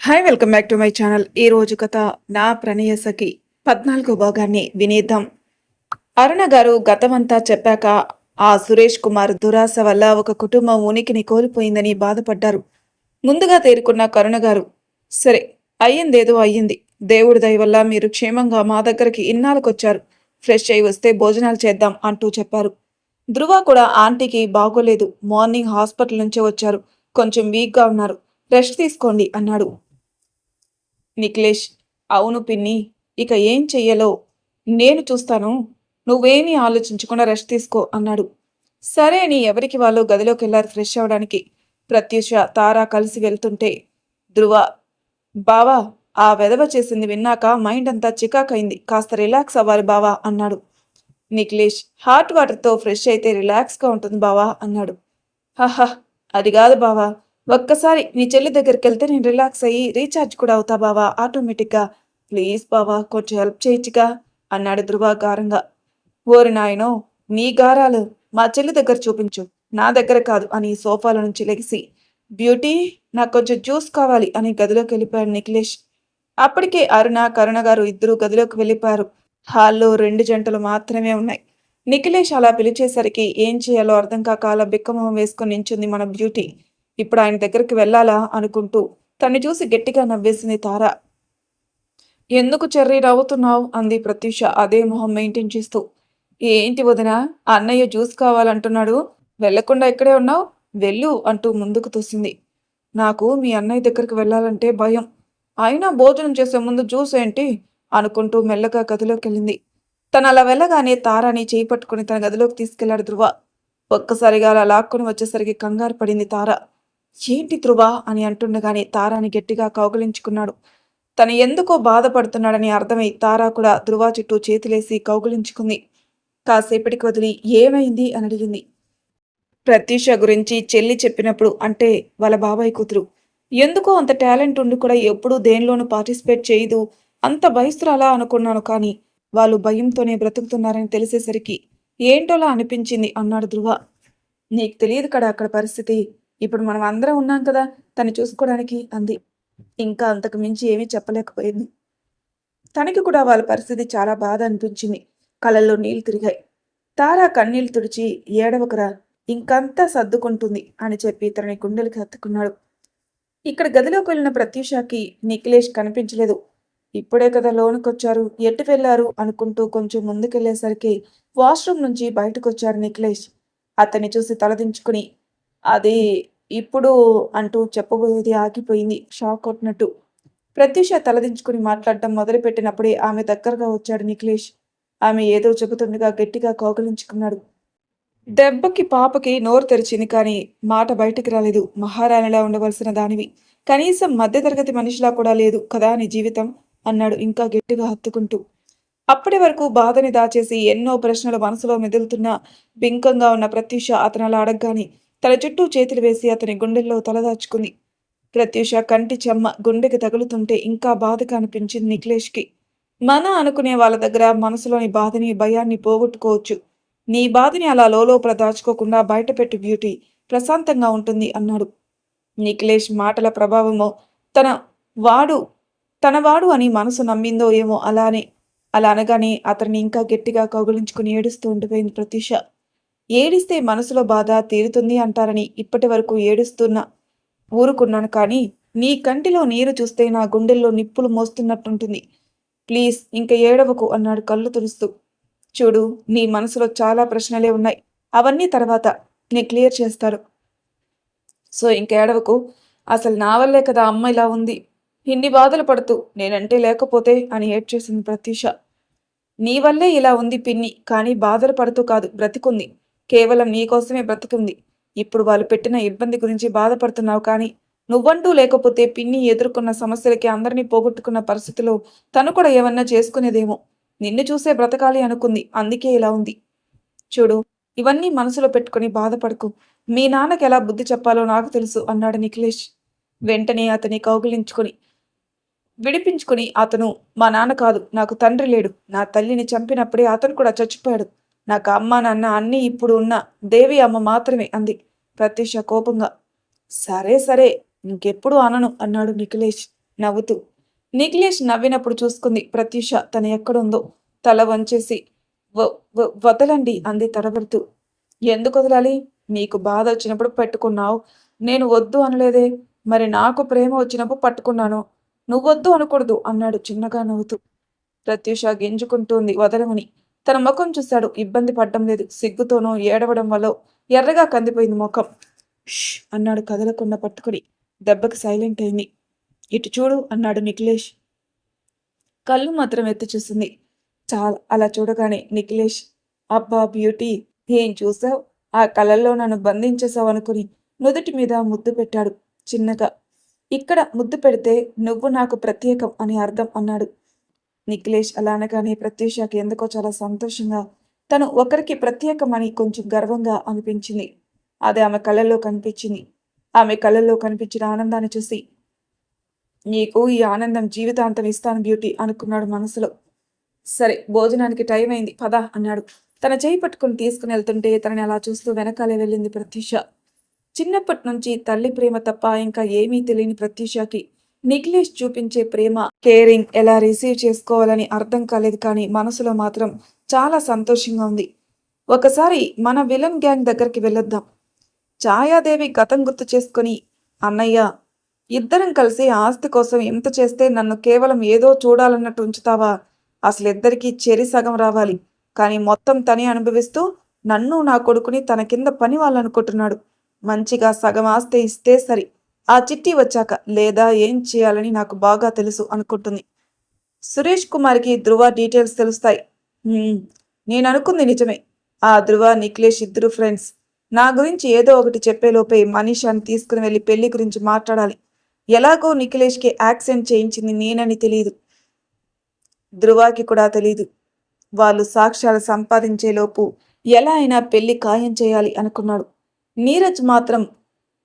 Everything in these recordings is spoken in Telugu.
Hi welcome back to my channel. ఈ రోజు కథ నా ప్రణయసఖి 14 భాగాన్ని వినేద్దాం. అరుణ గారు గతమంతా చెప్పాక ఆ సురేష్ కుమార్ దురాశ వల్ల ఒక కుటుంబం ఉనికిని కోల్పోయిందని బాధపడ్డారు. ముందుగా తేరుకున్న కరుణ గారు, సరే అయ్యిందేదో అయ్యింది, దేవుడి దయ వల్ల మీరు క్షేమంగా మా దగ్గరికి ఇన్నాళ్ళకొచ్చారు, ఫ్రెష్ అయి వస్తే భోజనాలు చేద్దాం అంటూ చెప్పారు. ధృవ కూడా ఆంటీకి బాగోలేదు, మార్నింగ్ హాస్పిటల్ నుంచే వచ్చారు, కొంచెం వీక్గా ఉన్నారు, రెస్ట్ తీసుకోండి అన్నాడు. నిఖిలేష్, అవును పిన్ని, ఇక ఏం చెయ్యాలో నేను చూస్తాను, నువ్వేమీ ఆలోచించకుండా రెస్ట్ తీసుకో అన్నాడు. సరే అని ఎవరికి వాళ్ళు గదిలోకి వెళ్లారు ఫ్రెష్ అవడానికి. ప్రత్యూష తారా కలిసి వెళ్తుంటే ధృవ, బావా, ఆ వెధవ చేసింది విన్నాక మైండ్ అంతా చికాకైంది, కాస్త రిలాక్స్ అవ్వాలి బావా అన్నాడు. నిఖిలేష్, హాట్ వాటర్తో ఫ్రెష్ అయితే రిలాక్స్గా ఉంటుంది బావా అన్నాడు. హహ, అది కాదు బావా, ఒక్కసారి నీ చెల్లి దగ్గరికి వెళ్తే నేను రిలాక్స్ అయ్యి రీఛార్జ్ కూడా అవుతా బావా ఆటోమేటిక్గా, ప్లీజ్ బావా కొంచెం హెల్ప్ చేయొచ్చుగా అన్నాడు ధృవ గారంగా. ఓరి నాయనో, నీ గారాలు మా చెల్లి దగ్గర చూపించు, నా దగ్గర కాదు అని సోఫాల నుంచి లెగిసి, బ్యూటీ, నాకు కొంచెం జ్యూస్ కావాలి అని గదిలోకి వెళ్ళిపోయాడు నిఖిలేష్. అప్పటికే అరుణ కరుణ గారు ఇద్దరు గదిలోకి వెళ్ళిపోయారు. హాల్లో 2 జంటలు మాత్రమే ఉన్నాయి. నిఖిలేష్ అలా పిలిచేసరికి ఏం చేయాలో అర్థం కాక అలా బిక్కమొహం వేసుకుని నించుంది మన బ్యూటీ. ఇప్పుడు ఆయన దగ్గరికి వెళ్ళాలా అనుకుంటూ తన్ని చూసి గట్టిగా నవ్వేసింది తార. ఎందుకు చెర్రీ నవ్వుతున్నావు అంది ప్రత్యూష అదే మొహం మెయింటైన్ చేస్తూ. ఏంటి వదినా, అన్నయ్య జ్యూస్ కావాలంటున్నాడు, వెళ్లకుండా ఇక్కడే ఉన్నావు, వెళ్ళు అంటూ ముందుకు తోసింది. నాకు మీ అన్నయ్య దగ్గరికి వెళ్ళాలంటే భయం, అయినా భోజనం చేసే ముందు జ్యూస్ ఏంటి అనుకుంటూ మెల్లగా గదిలోకి వెళ్ళింది. తను అలా వెళ్ళగానే తారాని చేయి పట్టుకుని తన గదిలోకి తీసుకెళ్లాడు ధృవ. ఒక్కసారిగా అలా లాక్కుని వచ్చేసరికి కంగారు పడింది తార. ఏంటి ధృవ అని అంటుండగానే తారాని గట్టిగా కౌగిలించుకున్నాడు. తను ఎందుకో బాధపడుతున్నాడని అర్థమై తారా కూడా ధృవ చుట్టూ చేతులేసి కౌగిలించుకుంది. కాసేపటికి వదిలి ఏమైంది అని అడిగింది. ప్రత్యూష గురించి చెల్లి చెప్పినప్పుడు, అంటే వాళ్ళ బాబాయ్ కూతురు, ఎందుకో అంత టాలెంట్ ఉండి కూడా ఎప్పుడూ దేనిలోనూ పార్టిసిపేట్ చేయదు, అంత భయస్తురాలా అనుకున్నాను, కానీ వాళ్ళు భయంతోనే బ్రతుకుతున్నారని తెలిసేసరికి ఏంటోలా అనిపించింది అన్నాడు ధృవ. నీకు తెలియదు కదా అక్కడ పరిస్థితి, ఇప్పుడు మనం అందరం ఉన్నాం కదా తను చూసుకోవడానికి అంది. ఇంకా అంతకు మించి ఏమీ చెప్పలేకపోయింది. తనకి కూడా వాళ్ళ పరిస్థితి చాలా బాధ అనిపించింది. కళ్ళల్లో నీళ్లు తిరిగాయి. తారా కన్నీళ్లు తుడిచి, ఏడవకరా, ఇంకంతా సర్దుకుంటుంది అని చెప్పి తనని గుండెలకి హత్తుకున్నాడు. ఇక్కడ గదిలోకి వెళ్ళిన ప్రత్యూషకి నిఖిలేష్ కనిపించలేదు. ఇప్పుడే కదా లోనుకొచ్చారు, ఎటు వెళ్లారు అనుకుంటూ కొంచెం ముందుకెళ్లేసరికి వాష్రూమ్ నుంచి బయటకొచ్చారు నిఖిలేష్. అతన్ని చూసి తలదించుకుని, అది ఇప్పుడు అంటూ చెప్పబోయేది ఆగిపోయింది షాక్ కొట్టినట్టు. ప్రత్యూష తలదించుకుని మాట్లాడటం మొదలుపెట్టినప్పుడే ఆమె దగ్గరగా వచ్చాడు నిఖిలేష్. ఆమె ఏదో చెబుతుండగా గట్టిగా కౌగిలించుకున్నాడు. దెబ్బకి పాపకి నోరు తెరిచింది, కానీ మాట బయటికి రాలేదు. మహారాణిలా ఉండవలసిన దానివి, కనీసం మధ్యతరగతి మనిషిలా కూడా లేదు కదా నీ జీవితం అన్నాడు ఇంకా గట్టిగా హత్తుకుంటూ. అప్పటి వరకు బాధని దాచేసి ఎన్నో ప్రశ్నలు మనసులో మెదులుతున్నా బింకంగా ఉన్న ప్రత్యూష అతను అలా అడగగానే తన చుట్టూ చేతులు వేసి అతని గుండెల్లో తలదాచుకుంది. ప్రత్యూష కంటి చెమ్మ గుండెకి తగులుతుంటే ఇంకా బాధగా అనిపించింది నిఖిలేష్కి. మన అనుకునే వాళ్ళ దగ్గర మనసులోని బాధని భయాన్ని పోగొట్టుకోవచ్చు, నీ బాధని అలా లోపల దాచుకోకుండా బయటపెట్టు బ్యూటీ, ప్రశాంతంగా ఉంటుంది అన్నాడు. నిఖిలేష్ మాటల ప్రభావమో, తన వాడు తనవాడు అని మనసు నమ్మిందో ఏమో అలా అనగానే అతన్ని ఇంకా గట్టిగా కౌగిలించుకుని ఏడుస్తూ ఉండిపోయింది ప్రత్యూష. ఏడిస్తే మనసులో బాధ తీరుతుంది అంటారని ఇప్పటి వరకు ఏడుస్తున్నా ఊరుకున్నాను, కానీ నీ కంటిలో నీరు చూస్తే నా గుండెల్లో నిప్పులు మోస్తున్నట్టుంటుంది, ప్లీజ్ ఇంక ఏడవకు అన్నాడు కళ్ళు తుడుస్తూ. చూడు, నీ మనసులో చాలా ప్రశ్నలే ఉన్నాయి, అవన్నీ తర్వాత నేను క్లియర్ చేస్తాను, సో ఇంక ఏడవకు, అసలు నా వల్లే కదా అమ్మ ఇలా ఉంది, ఇన్ని బాధలు పడుతూ నేనంటే లేకపోతే అని ఏడ్చేసింది ప్రత్యూష. నీ వల్లే ఇలా ఉంది పిన్ని, కానీ బాధలు పడుతూ కాదు, బ్రతికుంది, కేవలం నీకోసమే బ్రతుకుంది. ఇప్పుడు వాళ్ళు పెట్టిన ఇబ్బంది గురించి బాధపడుతున్నావు, కానీ నువ్వంటూ లేకపోతే పిన్ని ఎదుర్కొన్న సమస్యలకి అందరినీ పోగొట్టుకున్న పరిస్థితిలో తను కూడా ఏమన్నా చేసుకునేదేమో, నిన్ను చూసే బ్రతకాలి అనుకుంది, అందుకే ఇలా ఉంది. చూడు, ఇవన్నీ మనసులో పెట్టుకుని బాధపడకు, మీ నాన్నకి ఎలా బుద్ధి చెప్పాలో నాకు తెలుసు అన్నాడు నిఖిలేష్. వెంటనే అతని కౌగిలించుకుని విడిపించుకుని, అతను మా నాన్న కాదు, నాకు తండ్రి లేడు, నా తల్లిని చంపినప్పుడే అతను కూడా చచ్చిపోయాడు, నాకు అమ్మ నాన్న అన్నీ ఇప్పుడు ఉన్న దేవి అమ్మ మాత్రమే అంది ప్రత్యూష కోపంగా. సరే సరే, ఇంకెప్పుడు అనను అన్నాడు నిఖిలేష్. నవ్వుతూ. నిఖిలేష్ నవ్వినప్పుడు చూసుకుంది ప్రత్యూష తను ఎక్కడుందో. తల వంచేసి వదలండి అంది తడబడుతూ. ఎందుకు వదలాలి? నీకు బాధ వచ్చినప్పుడు పెట్టుకున్నావు. నేను వద్దు అనలేదే. మరి నాకు ప్రేమ వచ్చినప్పుడు పట్టుకున్నాను. నువ్వొద్దు అనకూడదు అన్నాడు చిన్నగా నవ్వుతూ. ప్రత్యూష గింజుకుంటోంది వదలమని. తన ముఖం చూశాడు. ఇబ్బంది పడ్డం లేదు. సిగ్గుతోనో ఏడవడం వల్ల ఎర్రగా కందిపోయింది ముఖం. ష్ అన్నాడు కదలకుండా పట్టుకుని. దెబ్బకి సైలెంట్ అయింది. ఇటు చూడు అన్నాడు నిఖిలేష్. కళ్ళు మాత్రం ఎత్తి చూసింది. చాలా అలా చూడగానే నిఖిలేష్, అబ్బా బ్యూటీ, ఏం చూసావు? ఆ కళ్ళల్లో నన్ను బంధించేశావు అనుకుని నుదుటి మీద ముద్దు పెట్టాడు చిన్నగా. ఇక్కడ ముద్దు పెడితే నువ్వు నాకు ప్రత్యేకం అని అర్థం అన్నాడు. నిఖిలేష్ అలా అనగానే ప్రత్యూషకి ఎందుకో చాలా సంతోషంగా, తను ఒకరికి ప్రత్యేకమని కొంచెం గర్వంగా అనిపించింది. అది ఆమె కళ్ళల్లో కనిపించింది. ఆమె కళ్ళల్లో కనిపించిన ఆనందాన్ని చూసి, నీకు ఈ ఆనందం జీవితాంతం ఇస్తాను బ్యూటీ అనుకున్నాడు మనసులో. సరే భోజనానికి టైం అయింది పద అన్నాడు. తన చేయి పట్టుకుని తీసుకుని వెళ్తుంటే తనని అలా చూస్తూ వెనకాలే వెళ్ళింది ప్రత్యూష. చిన్నప్పటి నుంచి తల్లి ప్రేమ తప్ప ఇంకా ఏమీ తెలియని ప్రత్యూషకి నిఖిలేష్ చూపించే ప్రేమ, కేరింగ్ ఎలా రిసీవ్ చేసుకోవాలని అర్థం కాలేదు. కానీ మనసులో మాత్రం చాలా సంతోషంగా ఉంది. ఒకసారి మన విలన్ గ్యాంగ్ దగ్గరికి వెళ్ళొద్దాం. ఛాయాదేవి గతం గుర్తు చేసుకుని, అన్నయ్య, ఇద్దరం కలిసి ఆస్తి కోసం ఎంత చేస్తే నన్ను కేవలం ఏదో చూడాలన్నట్టు ఉంచుతావా? అసలిద్దరికీ చెరి సగం రావాలి. కానీ మొత్తం తనే అనుభవిస్తూ నన్ను నా కొడుకుని తన కింద పని వాళ్ళనుకుంటున్నాడు. మంచిగా సగం ఆస్తి ఇస్తే సరి. ఆ చిట్టి వచ్చాక లేదా ఏం చేయాలని నాకు బాగా తెలుసు అనుకుంటుంది. సురేష్ కుమార్కి ధృవ డీటెయిల్స్ తెలుస్తాయి. నేను అనుకుంది నిజమే. ఆ ధృవ నిఖిలేష్ ఇద్దరు ఫ్రెండ్స్. నా గురించి ఏదో ఒకటి చెప్పేలోపే మనీషాని తీసుకుని వెళ్ళి పెళ్లి గురించి మాట్లాడాలి. ఎలాగో నిఖిలేష్కి యాక్సిడెంట్ చేయించింది నేనని తెలియదు. ధృవాకి కూడా తెలీదు. వాళ్ళు సాక్ష్యాలు సంపాదించేలోపు ఎలా అయినా పెళ్లి ఖాయం చేయాలి అనుకున్నాడు. నీరజ్ మాత్రం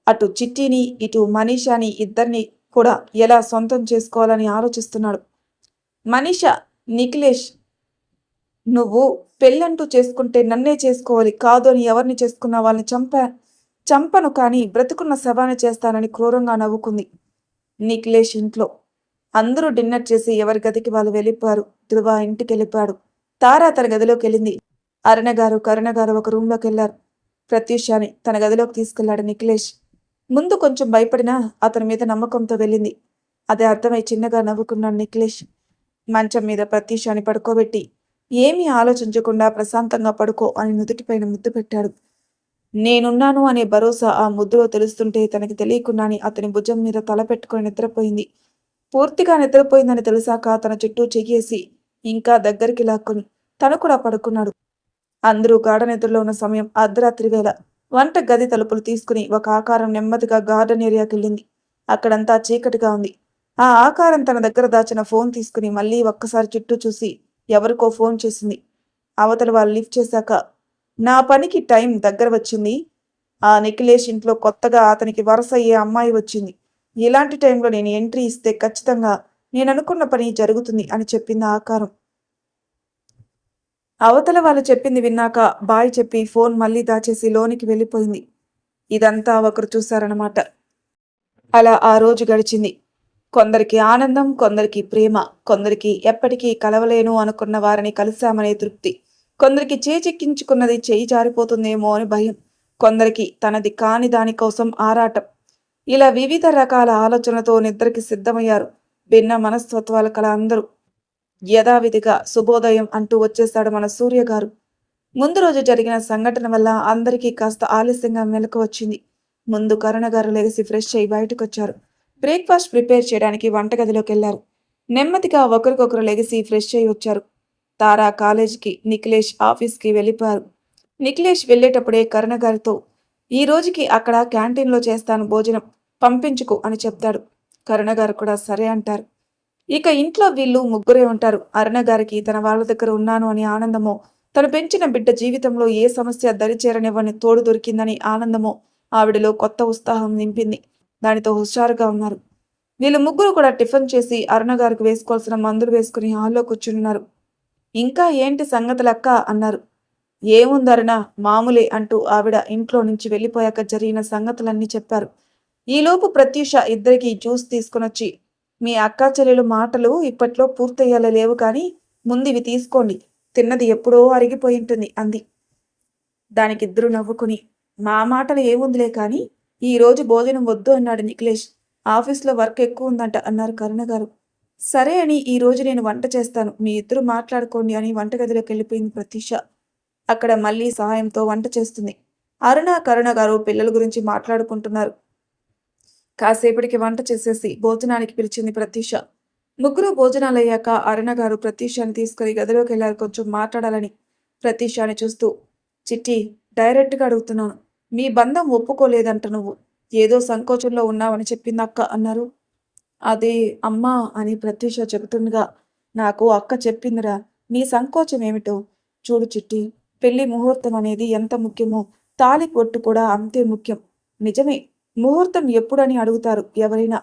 అటు చిట్టిని ఇటు మనీషాని ఇద్దరిని కూడా ఎలా సొంతం చేసుకోవాలని ఆలోచిస్తున్నాడు. మనీష, నిఖిలేష్, నువ్వు పెళ్ళంటూ చేసుకుంటే నన్నే చేసుకోవాలి, కాదు అని ఎవరిని చేసుకున్నా వాళ్ళని చంపను కానీ బ్రతుకున్న శవాన్ని చేస్తానని క్రూరంగా నవ్వుకుంది. నిఖిలేష్ ఇంట్లో అందరూ డిన్నర్ చేసి ఎవరి గదికి వాళ్ళు వెళ్ళిపోయారు. ధృవ ఇంటికి వెళ్ళిపోయాడు. తారా తన గదిలోకి వెళ్ళింది. అరుణగారు, కరుణగారు ఒక రూమ్లోకి వెళ్ళారు. ప్రత్యూషాని తన గదిలోకి తీసుకెళ్లాడు నిఖిలేష్. ముందు కొంచెం భయపడినా అతని మీద నమ్మకంతో వెళ్ళింది. అదే అర్థమై చిన్నగా నవ్వుకున్నాడు నిఖిలేష్. మంచం మీద ప్రత్యూషాని పడుకోబెట్టి, ఏమీ ఆలోచించకుండా ప్రశాంతంగా పడుకో అని నుదుటిపైన ముద్దు పెట్టాడు. నేనున్నాను అనే భరోసా ఆ ముద్దులో తెలుస్తుంటే తనకి తెలియకుండానే అతని భుజం మీద తల పెట్టుకుని నిద్రపోయింది. పూర్తిగా నిద్రపోయిందని తెలిసాక తన చుట్టూ చెయ్యేసి ఇంకా దగ్గరికి లాక్కుని తను కూడా పడుకున్నాడు. అందరూ గాఢ నిద్రలో ఉన్న సమయం అర్ధరాత్రి వేళ. వంట గది తలుపులు తీసుకుని ఒక ఆకారం నెమ్మదిగా గార్డెన్ ఏరియాకి వెళ్ళింది. అక్కడంతా చీకటిగా ఉంది. ఆ ఆకారం తన దగ్గర దాచిన ఫోన్ తీసుకుని మళ్ళీ ఒక్కసారి చుట్టూ చూసి ఎవరికో ఫోన్ చేసింది. అవతల వాళ్ళు లిఫ్ట్ చేశాక, నా పనికి టైం దగ్గర వచ్చింది. ఆ నిఖిలేష్ ఇంట్లో కొత్తగా అతనికి వరుస అయ్యే అమ్మాయి వచ్చింది. ఇలాంటి టైంలో నేను ఎంట్రీ ఇస్తే ఖచ్చితంగా నేను అనుకున్న పని జరుగుతుంది అని చెప్పింది ఆకారం. అవతల వాళ్ళు చెప్పింది విన్నాక బాయ్ చెప్పి ఫోన్ మళ్ళీ దాచేసి లోనికి వెళ్ళిపోయింది. ఇదంతా ఒకరు చూశారన్నమాట. అలా ఆ రోజు గడిచింది. కొందరికి ఆనందం, కొందరికి ప్రేమ, కొందరికి ఎప్పటికీ కలవలేను అనుకున్న వారిని కలిశామనే తృప్తి, కొందరికి చేచెక్కించుకున్నది చేయి జారిపోతుందేమో అని భయం, కొందరికి తనది కాని దానికోసం ఆరాటం. ఇలా వివిధ రకాల ఆలోచనలతో నిద్రకి సిద్ధమయ్యారు భిన్న మనస్తత్వాల కల అందరూ. యథావిధిగా శుభోదయం అంటూ వచ్చేశాడు మన సూర్యగారు. ముందు రోజు జరిగిన సంఘటన వల్ల అందరికీ కాస్త ఆలస్యంగా మెలకు వచ్చింది. ముందు కరుణగారు లెగిసి ఫ్రెష్ అయి బయటకొచ్చారు. బ్రేక్ఫాస్ట్ ప్రిపేర్ చేయడానికి వంటగదిలోకి వెళ్లారు. నెమ్మదిగా ఒకరికొకరు లెగిసి ఫ్రెష్ అయి వచ్చారు. తారా కాలేజీకి, నిఖిలేష్ ఆఫీస్కి వెళ్ళిపోయారు. నిఖిలేష్ వెళ్ళేటప్పుడే కరుణగారితో, ఈ రోజుకి అక్కడ క్యాంటీన్లో చేస్తాను భోజనం, పంపించుకు అని చెప్తాడు. కరుణగారు కూడా సరే అంటారు. ఇక ఇంట్లో వీళ్ళు ముగ్గురే ఉంటారు. అరుణగారికి తన వాళ్ళ దగ్గర ఉన్నాను అని ఆనందమో, తను పెంచిన బిడ్డ జీవితంలో ఏ సమస్య దరిచేరనివ్వని తోడు దొరికిందని ఆనందమో ఆవిడలో కొత్త ఉత్సాహం నింపింది. దానితో హుషారుగా ఉన్నారు. వీళ్ళు ముగ్గురు కూడా టిఫిన్ చేసి అరుణగారికి వేసుకోవాల్సిన మందులు వేసుకుని హాల్లో కూర్చున్నారు. ఇంకా ఏంటి సంగతులక్క అన్నారు. ఏముందరుణ, మామూలే అంటూ ఆవిడ ఇంట్లో నుంచి వెళ్ళిపోయాక జరిగిన సంగతులన్నీ చెప్పారు. ఈలోపు ప్రత్యూష ఇద్దరికి జ్యూస్ తీసుకునొచ్చి, మీ అక్కా చెల్లెలు మాటలు ఇప్పట్లో పూర్తయ్యేలా లేవు కానీ ముందు ఇవి తీసుకోండి. తిన్నది ఎప్పుడో అరిగిపోయి ఉంటుంది అంది. దానికిద్దరూ నవ్వుకుని, మా మాటలు ఏముందిలే కానీ ఈరోజు భోజనం వద్దు అన్నాడు నిఖిలేష్. ఆఫీస్లో వర్క్ ఎక్కువ ఉందంట అన్నారు కరుణగారు. సరే అని ఈ రోజు నేను వంట చేస్తాను, మీ ఇద్దరు మాట్లాడుకోండి అని వంటగదిలోకి వెళ్ళిపోయింది ప్రత్యూష. అక్కడ మళ్ళీ సహాయంతో వంట చేస్తుంది. అరుణ, కరుణ గారు పిల్లల గురించి మాట్లాడుకుంటున్నారు. కాసేపటికి వంట చేసేసి భోజనానికి పిలిచింది ప్రత్యూష. ముగ్గురు భోజనాలయ్యాక అరుణ గారు ప్రత్యూషాన్ని తీసుకుని గదిలోకి వెళ్ళారు కొంచెం మాట్లాడాలని. ప్రత్యూషాన్ని చూస్తూ, చిట్టి, డైరెక్ట్గా అడుగుతున్నాను, మీ బంధం ఒప్పుకోలేదంట నువ్వు. ఏదో సంకోచంలో ఉన్నావని చెప్పింది అక్క అన్నారు. అదే అమ్మా అని ప్రత్యూష చెబుతుండగా, నాకు అక్క చెప్పిందిరా నీ సంకోచం ఏమిటో. చూడు చిట్టి, పెళ్లి ముహూర్తం అనేది ఎంత ముఖ్యమో తాళి కొట్టు కూడా అంతే ముఖ్యం. నిజమే, ముహూర్తం ఎప్పుడని అడుగుతారు ఎవరైనా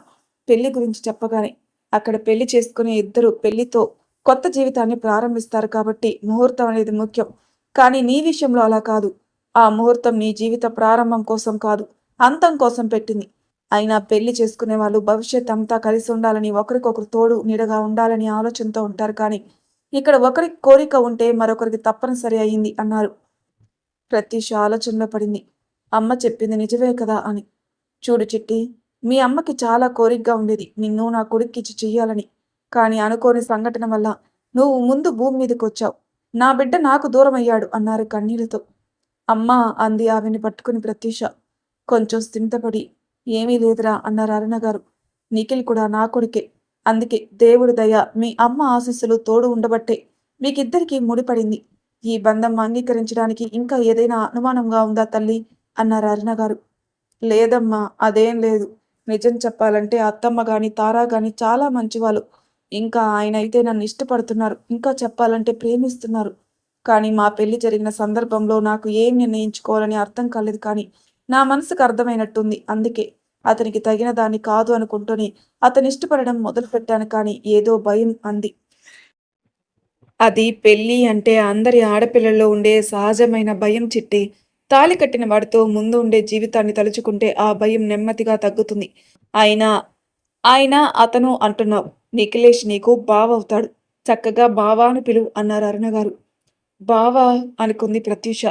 పెళ్లి గురించి చెప్పగానే. అక్కడ పెళ్లి చేసుకునే ఇద్దరు పెళ్లితో కొత్త జీవితాన్ని ప్రారంభిస్తారు కాబట్టి ముహూర్తం అనేది ముఖ్యం. కానీ నీ విషయంలో అలా కాదు. ఆ ముహూర్తం నీ జీవిత ప్రారంభం కోసం కాదు, అంతం కోసం పెట్టింది. అయినా పెళ్లి చేసుకునే వాళ్ళు భవిష్యత్ అంతా కలిసి ఉండాలని, ఒకరికొకరు తోడు నీడగా ఉండాలని ఆలోచనతో ఉంటారు. కానీ ఇక్కడ ఒకరికి కోరిక ఉంటే మరొకరికి తప్పనిసరి అయింది అన్నారు. ప్రత్యూష ఆలోచనలో పడింది. అమ్మ చెప్పింది నిజమే కదా అని. చూడు చిట్టి, మీ అమ్మకి చాలా కోరికగా ఉండేది నిన్ను నా కొడుక్కిచ్చి చెయ్యాలని. కానీ అనుకోని సంఘటన వల్ల నువ్వు ముందు భూమి మీదకి వచ్చావు. నా బిడ్డ నాకు దూరం అయ్యాడు అన్నారు కన్నీళ్లతో. అమ్మా అంది ఆమెని పట్టుకుని ప్రత్యూష. కొంచెం స్థిమితపడి, ఏమీ లేదురా అన్నారు అరుణ గారు. నిఖిల్ కూడా నా కొడుకే. అందుకే దేవుడి దయ, మీ అమ్మ ఆశీస్సులు తోడు ఉండబట్టే మీకిద్దరికీ ముడిపడింది. ఈ బంధం అంగీకరించడానికి ఇంకా ఏదైనా అనుమానంగా ఉందా తల్లి అన్నారు అరుణ గారు. లేదమ్మా, అదేం లేదు. నిజం చెప్పాలంటే అత్తమ్మ గాని తారా గాని చాలా మంచివాళ్ళు. ఇంకా ఆయన అయితే నన్ను ఇష్టపడుతున్నారు, ఇంకా చెప్పాలంటే ప్రేమిస్తున్నారు. కానీ మా పెళ్లి జరిగిన సందర్భంలో నాకు ఏం నిర్ణయించుకోవాలని అర్థం కాలేదు. కానీ నా మనసుకు అర్థమైనట్టుంది. అందుకే అతనికి తగిన దాన్ని కాదు అనుకుంటూనే అతని ఇష్టపడడం మొదలు పెట్టాను. కానీ ఏదో భయం అంది. అది పెళ్ళి అంటే అందరి ఆడపిల్లల్లో ఉండే సహజమైన భయం చిట్టి. తాళి కట్టిన వాడితో ముందు ఉండే జీవితాన్ని తలుచుకుంటే ఆ భయం నెమ్మదిగా తగ్గుతుంది. అయినా ఆయన అతను అంటున్నావు. నిఖిలేష్ నీకు బావవుతాడు. చక్కగా బావా అని పిలువు అన్నారు అరుణ గారు. బావా అనుకుంది ప్రత్యూష.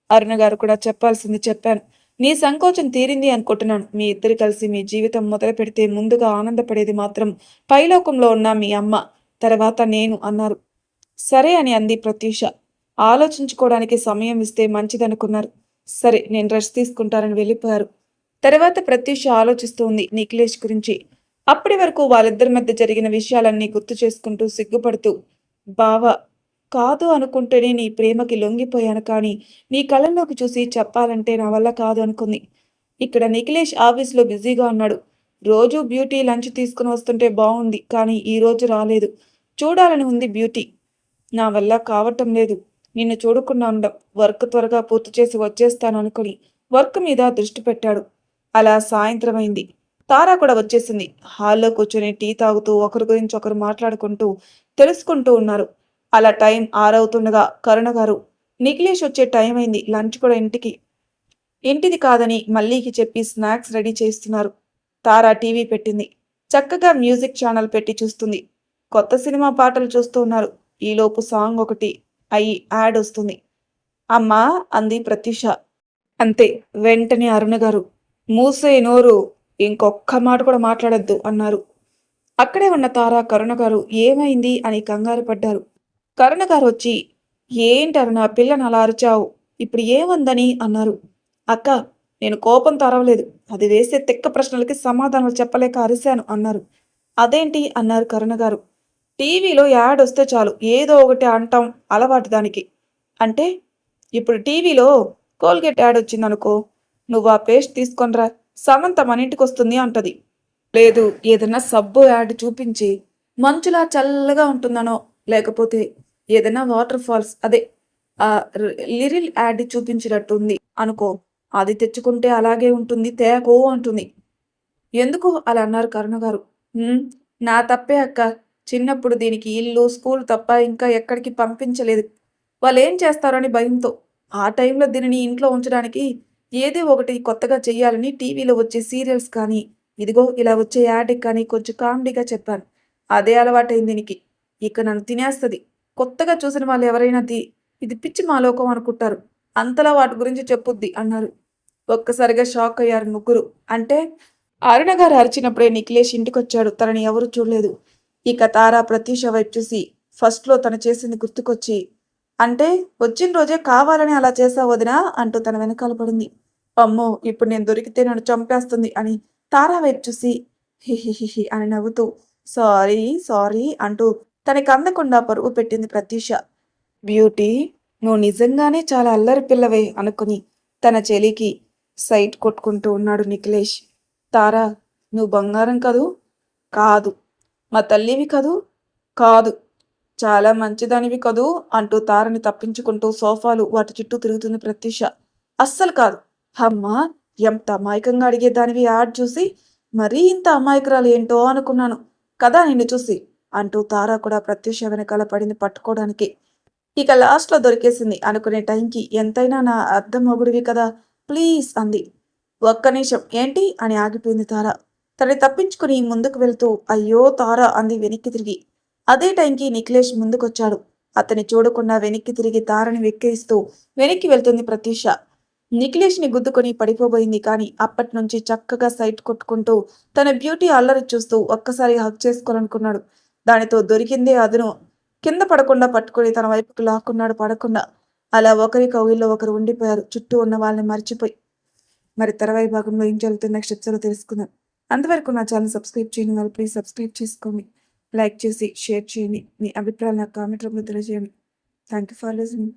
అరుణ గారు కూడా చెప్పాల్సింది చెప్పాను. నీ సంకోచం తీరింది అనుకుంటున్నాను. మీ ఇద్దరు కలిసి మీ జీవితం మొదలు పెడితే ముందుగా ఆనందపడేది మాత్రం పైలోకంలో ఉన్న మీ అమ్మ, తర్వాత నేను అన్నారు. సరే అని అంది ప్రత్యూష. ఆలోచించుకోవడానికి సమయం ఇస్తే మంచిదనుకున్నారు. సరే, నేను రెస్ట్ తీసుకుంటానని వెళ్ళిపోయారు. తర్వాత ప్రత్యూష ఆలోచిస్తూ ఉంది నిఖిలేష్ గురించి. అప్పటి వరకు వాళ్ళిద్దరి మధ్య జరిగిన విషయాలన్నీ గుర్తు చేసుకుంటూ సిగ్గుపడుతూ, బావా, కాదు అనుకుంటేనే నీ ప్రేమకి లొంగిపోయాను. కానీ నీ కళ్ళల్లోకి చూసి చెప్పాలంటే నా వల్ల కాదు అనుకుంది. ఇక్కడ నిఖిలేష్ ఆఫీస్లో బిజీగా ఉన్నాడు. రోజు బ్యూటీ లంచ్ తీసుకుని వస్తుంటే బాగుంది. కానీ ఈ రోజు రాలేదు. చూడాలని ఉంది బ్యూటీ. నా వల్ల కావటం లేదు. నిన్ను చూడకుండా ఉండడం. వర్క్ త్వరగా పూర్తి చేసి వచ్చేస్తాను అనుకుని వర్క్ మీద దృష్టి పెట్టాడు. అలా సాయంత్రం అయింది. తారా కూడా వచ్చేసింది. హాల్లో కూర్చొని టీ తాగుతూ ఒకరి గురించి ఒకరు మాట్లాడుకుంటూ తెలుసుకుంటూ ఉన్నారు. అలా టైం 6 అవుతుండగా కరుణ గారు, నిఖిలేష్ వచ్చే టైం అయింది, లంచ్ కూడా ఇంటిది కాదని మల్లీకి చెప్పి స్నాక్స్ రెడీ చేస్తున్నారు. తారా టీవీ పెట్టింది. చక్కగా మ్యూజిక్ ఛానల్ పెట్టి చూస్తుంది. కొత్త సినిమా పాటలు చూస్తూ ఉన్నారు. ఈలోపు సాంగ్ ఒకటి అయి యాడ్ వస్తుంది. అమ్మా అంది ప్రత్యూష. అంతే, వెంటనే అరుణ గారు, మూసే నోరు, ఇంకొక్క మాట కూడా మాట్లాడద్దు అన్నారు. అక్కడే ఉన్న తార, కరుణ గారు ఏమైంది అని కంగారు పడ్డారు. కరుణ గారు వచ్చి, ఏంటరు నా పిల్లని అలా అరిచావు, ఇప్పుడు ఏమందని అన్నారు. అక్క, నేను కోపంతో అరవలేదు. అది వేసే తెక్క ప్రశ్నలకి సమాధానాలు చెప్పలేక అరిశాను అన్నారు. అదేంటి అన్నారు కరుణ గారు. టీవీలో యాడ్ వస్తే చాలు ఏదో ఒకటి అంటాం, అలవాటు దానికి. అంటే ఇప్పుడు టీవీలో కోల్గేట్ యాడ్ వచ్చిందనుకో, నువ్వు ఆ పేస్ట్ తీసుకొనిరా, సమంత మన ఇంటికి వస్తుంది అంటది. లేదు, ఏదైనా సబ్బు యాడ్ చూపించి మంచులా చల్లగా ఉంటుందనో, లేకపోతే ఏదైనా వాటర్ ఫాల్స్, అదే ఆ లిరిల్ యాడ్ చూపించినట్టుంది అనుకో, అది తెచ్చుకుంటే అలాగే ఉంటుంది, తేకో అంటుంది. ఎందుకు అలా అన్నారు కరుణ గారు. నా తప్పే అక్క. చిన్నప్పుడు దీనికి ఇల్లు, స్కూల్ తప్ప ఇంకా ఎక్కడికి పంపించలేదు. వాళ్ళు ఏం చేస్తారని భయంతో. ఆ టైంలో దీనిని ఇంట్లో ఉంచడానికి ఏదో ఒకటి కొత్తగా చెయ్యాలని టీవీలో వచ్చే సీరియల్స్ కానీ ఇదిగో ఇలా వచ్చే యాడ్కి కానీ కొంచెం కామెడీగా చెప్పాను. అదే అలవాటైంది దీనికి. ఇక నన్ను తినేస్తది. కొత్తగా చూసిన వాళ్ళు ఎవరైనా ఇది పిచ్చి మాలోకం అనుకుంటారు. అంతలా వాటి గురించి చెప్పుద్ది అన్నారు. ఒక్కసారిగా షాక్ అయ్యారు ముగ్గురు. అంటే అరుణ గారు అరిచినప్పుడే నిఖిలేష్ ఇంటికొచ్చాడు. తనని ఎవరూ చూడలేదు. ఇక తార ప్రత్యూష వైపు చూసి ఫస్ట్‌లో తను చేసింది గుర్తుకొచ్చి, అంటే వచ్చిన రోజే కావాలని అలా చేశావు వదినా అంటూ తన వెనకాల పడింది. అమ్మో! ఇప్పుడు నేను దొరికితే నన్ను చంపేస్తుంది అని తార వైపు చూసి హిహిహిహి అని నవ్వుతూ సారీ, సారీ అంటూ తనకి అందకుండా పరుగు పెట్టింది ప్రత్యూష. బ్యూటీ, నువ్వు నిజంగానే చాలా అల్లరి పిల్లవే అనుకుని తన చెలికి సైట్ కొట్టుకుంటూ ఉన్నాడు నిఖిలేష్. తారా, నువ్వు బంగారం కదూ? కాదు. మా తల్లివి కదూ? కాదు. చాలా మంచిదానివి కదూ అంటూ తారని తప్పించుకుంటూ సోఫాలు వాటి చుట్టూ తిరుగుతుంది ప్రత్యూష. అస్సలు కాదు. అమ్మా, ఎంత అమాయకంగా అడిగేదానివి యాడ్ చూసి మరీ ఇంత అమాయకురాలు ఏంటో అనుకున్నాను కదా నిన్ను చూసి అంటూ తార కూడా ప్రత్యూష వెనకాల పడింది పట్టుకోవడానికి. ఇక లాస్ట్లో దొరికేసింది అనుకునే టైంకి ఎంతైనా నా అద్దం మొగుడివి కదా ప్లీజ్ అంది. ఒక్క నిమిషం ఏంటి అని ఆగిపోయింది తార. తనని తప్పించుకుని ముందుకు వెళ్తూ అయ్యో తార అంది వెనక్కి తిరిగి. అదే టైంకి నిఖిలేష్ ముందుకొచ్చాడు. అతన్ని చూడకుండా వెనక్కి తిరిగి తారని వెక్కిరిస్తూ వెనక్కి వెళ్తుంది ప్రత్యూష. నిఖిలేష్ని గుద్దుకొని పడిపోబోయింది. కానీ అప్పటి నుంచి చక్కగా సైట్ కొట్టుకుంటూ తన బ్యూటీ అల్లరి చూస్తూ ఒక్కసారి హక్ చేసుకోవాలనుకున్నాడు. దానితో దొరికిందే అదును. కింద పడకుండా పట్టుకుని తన వైపుకు లాక్కున్నాడు పడకుండా. అలా ఒకరి కౌగిల్లో ఒకరు ఉండిపోయారు చుట్టూ ఉన్న వాళ్ళని మర్చిపోయి. మరి తర్వాయి భాగంలో ఏం జరుగుతుంది నెక్స్ట్ ఎపిసోడ్‌లో తెలుసుకుందాం. అంతవరకు నా ఛానల్ సబ్స్క్రైబ్ చేయని వాళ్ళు ప్లీజ్ సబ్స్క్రైబ్ చేసుకోండి. లైక్ చేసి షేర్ చేయండి. మీ అభిప్రాయాలు నాకు కామెంట్ రూపంలో తెలియజేయండి. Thank you for listening.